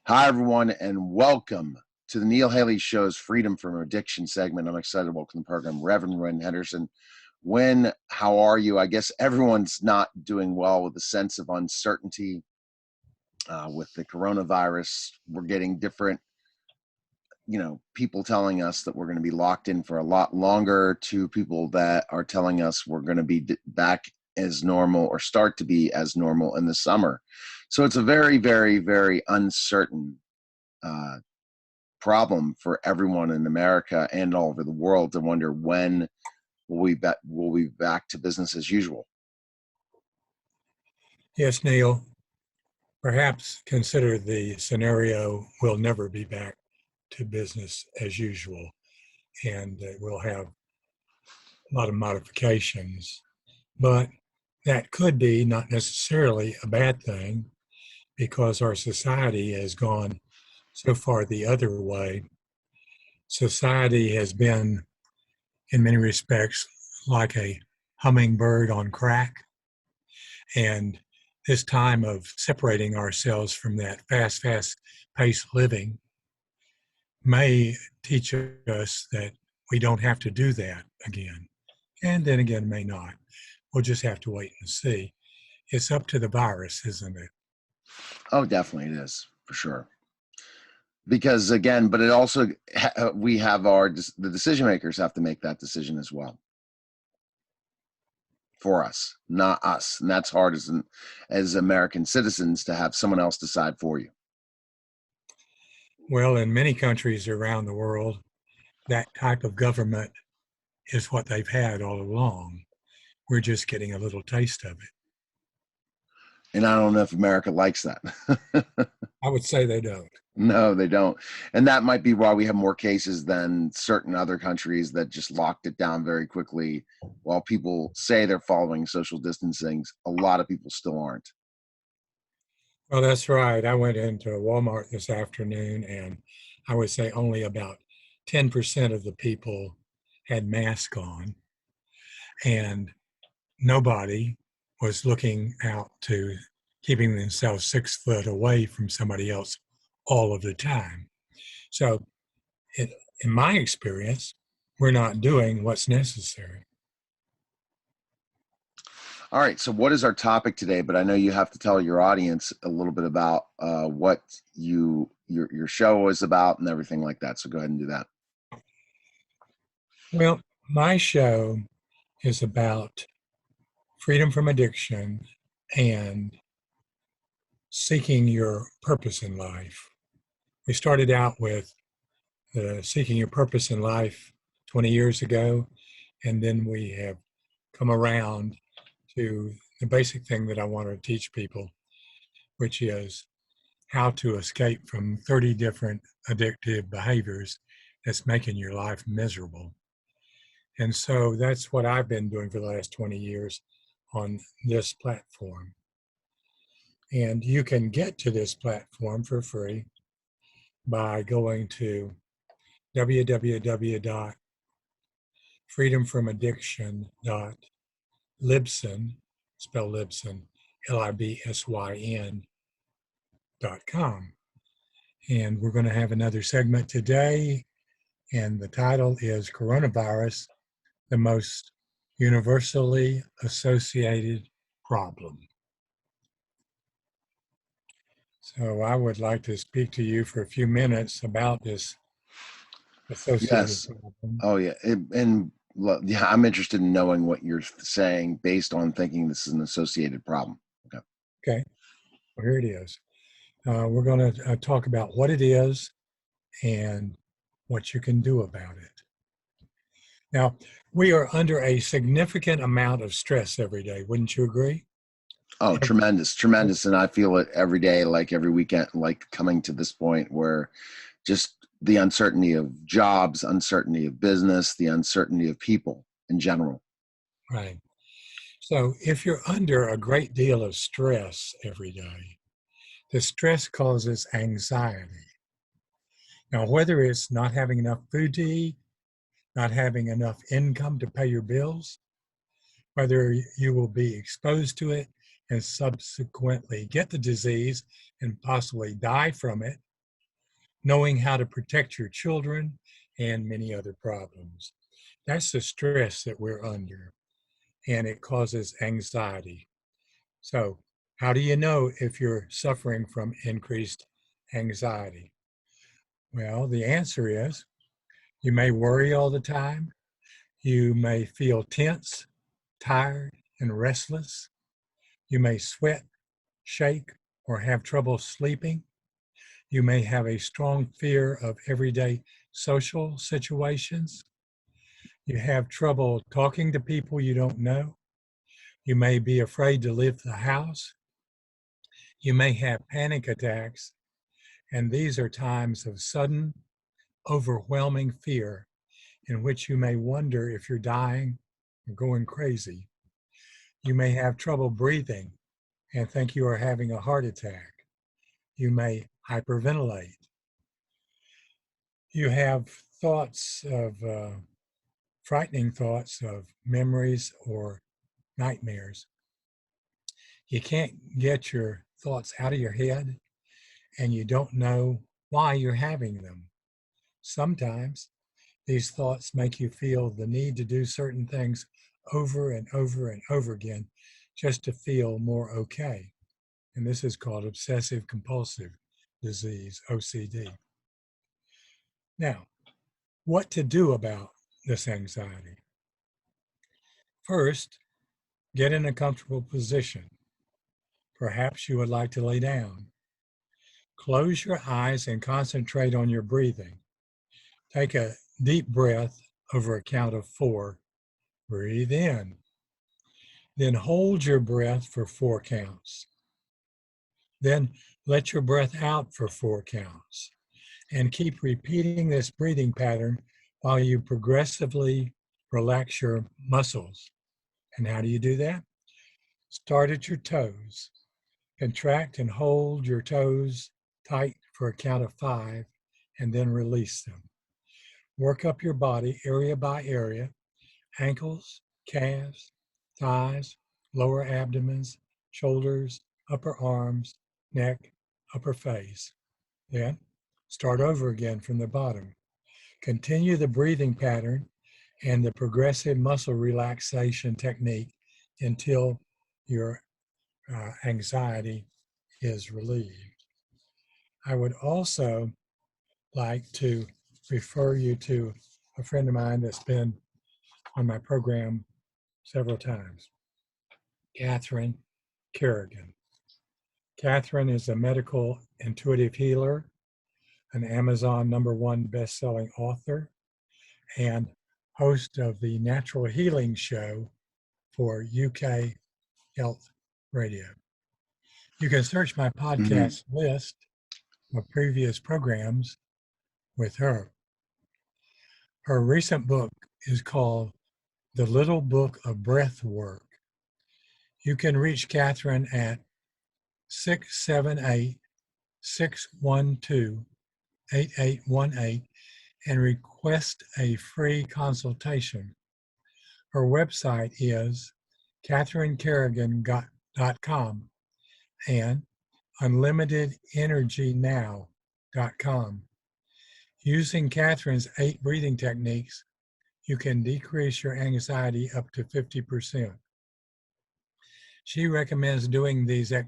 Hi, everyone, and welcome to the Neil Haley Show's Freedom from Addiction segment. I'm excited to welcome to the program Reverend Wynn Henderson. Wynn, how are you? I guess everyone's not doing well with a sense of uncertainty with the coronavirus. We're getting different, people telling us that we're going to be locked in for a lot longer, to people that are telling us we're going to be back as normal or start to be as normal in the summer. So it's a very, very, very uncertain problem for everyone in America and all over the world to wonder when will we be back to business as usual. Yes, Neil. Perhaps consider the scenario we'll never be back to business as usual, and we'll have a lot of modifications. But that could be not necessarily a bad thing because our society has gone so far the other way. Society has been, in many respects, like a hummingbird on crack. And this time of separating ourselves from that fast paced living may teach us that we don't have to do that again. And then again, may not. We'll just have to wait and see. It's up to the virus, isn't it? Oh, definitely it is, for sure. Because again, but it also, we have the decision makers have to make that decision as well for us, not us. And that's hard as American citizens to have someone else decide for you. Well, in many countries around the world, that type of government is what they've had all along. We're just getting a little taste of it. And I don't know if America likes that. I would say they don't. No, they don't. And that might be why we have more cases than certain other countries that just locked it down very quickly. While people say they're following social distancing, a lot of people still aren't. Well, that's right. I went into Walmart this afternoon, and I would say only about 10% of the people had masks on, and nobody was looking out to keeping themselves 6 foot away from somebody else all of the time. So, it, in my experience, we're not doing what's necessary. All right. So, what is our topic today? But I know you have to tell your audience a little bit about what your show is about and everything like that. So, go ahead and do that. Well, my show is about freedom from addiction and seeking your purpose in life. We started out with seeking your purpose in life 20 years ago, and then we have come around to the basic thing that I want to teach people, which is how to escape from 30 different addictive behaviors that's making your life miserable. And so that's what I've been doing for the last 20 years on this platform. And you can get to this platform for free by going to www.freedomfromaddiction.libsyn, spell Libsyn, LIBSYN.com. And we're going to have another segment today, and the title is Coronavirus, the Most Universally Associated Problem. So I would like to speak to you for a few minutes about this associated Yes. problem. Oh, yeah. Yeah, I'm interested in knowing what you're saying based on thinking this is an associated problem. Okay. Okay, well, here it is. We're going to talk about what it is and what you can do about it. Now, we are under a significant amount of stress every day. Wouldn't you agree? Oh, Every- tremendous, tremendous. And I feel it every day, like every weekend, like coming to this point where just the uncertainty of jobs, uncertainty of business, the uncertainty of people in general. Right. So if you're under a great deal of stress every day, the stress causes anxiety. Now, whether it's not having enough food to eat, not having enough income to pay your bills, whether you will be exposed to it and subsequently get the disease and possibly die from it, knowing how to protect your children, and many other problems. That's the stress that we're under, and it causes anxiety. So, how do you know if you're suffering from increased anxiety? Well, the answer is you may worry all the time. You may feel tense, tired, and restless. You may sweat, shake, or have trouble sleeping. You may have a strong fear of everyday social situations. You have trouble talking to people you don't know. You may be afraid to leave the house. You may have panic attacks. And these are times of sudden, overwhelming fear in which you may wonder if you're dying or going crazy. You may have trouble breathing and think you are having a heart attack. You may hyperventilate. You have thoughts of frightening thoughts of memories or nightmares. You can't get your thoughts out of your head, and you don't know why you're having them. Sometimes these thoughts make you feel the need to do certain things over and over and over again just to feel more okay. And this is called obsessive compulsive disease, OCD. Now, what to do about this anxiety? First, get in a comfortable position. Perhaps you would like to lay down. Close your eyes and concentrate on your breathing. Take a deep breath over a count of 4. Breathe in. Then hold your breath for 4 counts. Then let your breath out for 4 counts. And keep repeating this breathing pattern while you progressively relax your muscles. And how do you do that? Start at your toes. Contract and hold your toes tight for a count of 5, and then release them. Work up your body area by area, ankles, calves, thighs, lower abdomens, shoulders, upper arms, neck, upper face. Then start over again from the bottom. Continue the breathing pattern and the progressive muscle relaxation technique until your anxiety is relieved. I would also like to refer you to a friend of mine that's been on my program several times, Catherine Kerrigan. Catherine is a medical intuitive healer, an Amazon #1 best-selling author, and host of the Natural Healing Show for UK Health Radio. You can search my podcast list of previous programs with her. Her recent book is called The Little Book of Breath Work. You can reach Catherine at 678-612-8818 and request a free consultation. Her website is catherinekerrigan.com and unlimitedenergynow.com. Using Catherine's 8 breathing techniques, you can decrease your anxiety up to 50%. She recommends doing these 8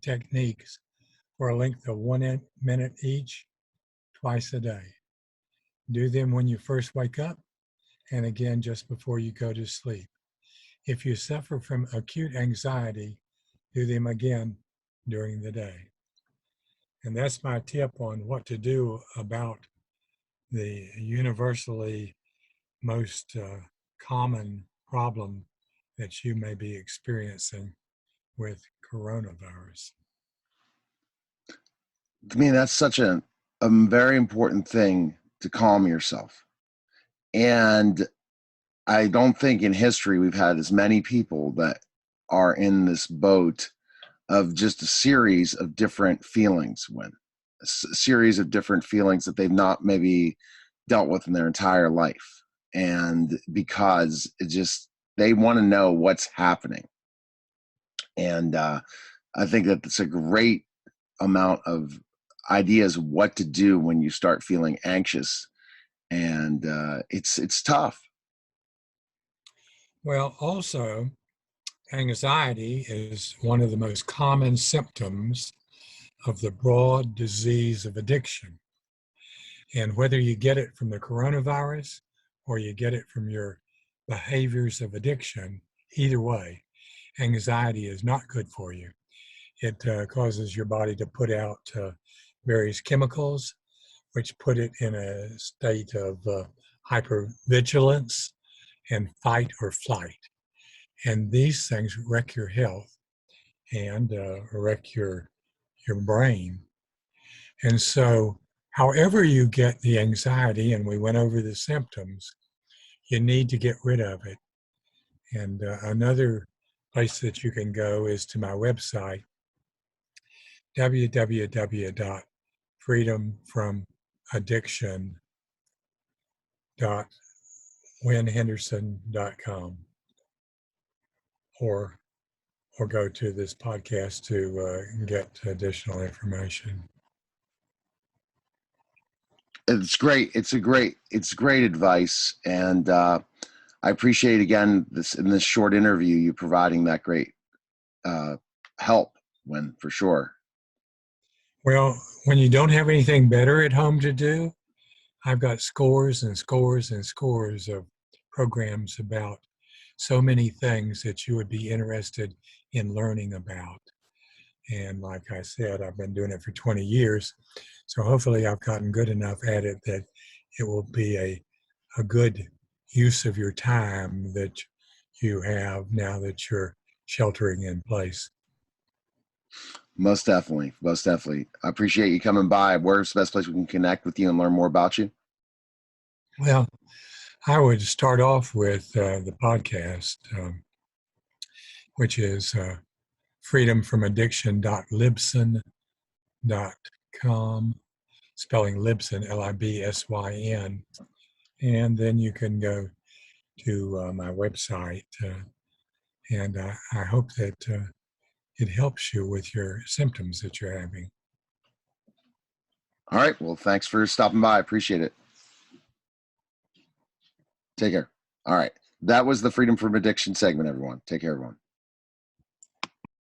techniques for a length of 1 minute each, twice a day. Do them when you first wake up and again just before you go to sleep. If you suffer from acute anxiety, do them again during the day. And that's my tip on what to do about the universally most common problem that you may be experiencing with coronavirus. To me, that's such a very important thing, to calm yourself. And I don't think in history we've had as many people that are in this boat of just a series of different feelings, a series of different feelings that they've not maybe dealt with in their entire life. And because they want to know what's happening. And I think that it's a great amount of ideas what to do when you start feeling anxious, and it's tough. Well, also, anxiety is one of the most common symptoms of the broad disease of addiction. And whether you get it from the coronavirus or you get it from your behaviors of addiction, either way, anxiety is not good for you. It causes your body to put out various chemicals, which put it in a state of hypervigilance and fight or flight. And these things wreck your health and wreck your brain. And so, however you get the anxiety, and we went over the symptoms, you need to get rid of it. And another place that you can go is to my website, www.freedomfromaddiction.winhenderson.com, or go to this podcast to get additional information. It's great. It's great advice, and I appreciate again this in this short interview you providing that great help for sure. Well, when you don't have anything better at home to do, I've got scores and scores and scores of programs about so many things that you would be interested in learning about. And like I said, I've been doing it for 20 years. So hopefully I've gotten good enough at it that it will be a good use of your time that you have now that you're sheltering in place. Most definitely. Most definitely. I appreciate you coming by. Where's the best place we can connect with you and learn more about you? Well, I would start off with the podcast, which is freedomfromaddiction.libsyn.com, spelling Libsyn, Libsyn. And then you can go to my website. And I hope that it helps you with your symptoms that you're having. All right. Well, thanks for stopping by. I appreciate it. Take care. All right. That was the Freedom from Addiction segment, everyone. Take care, everyone.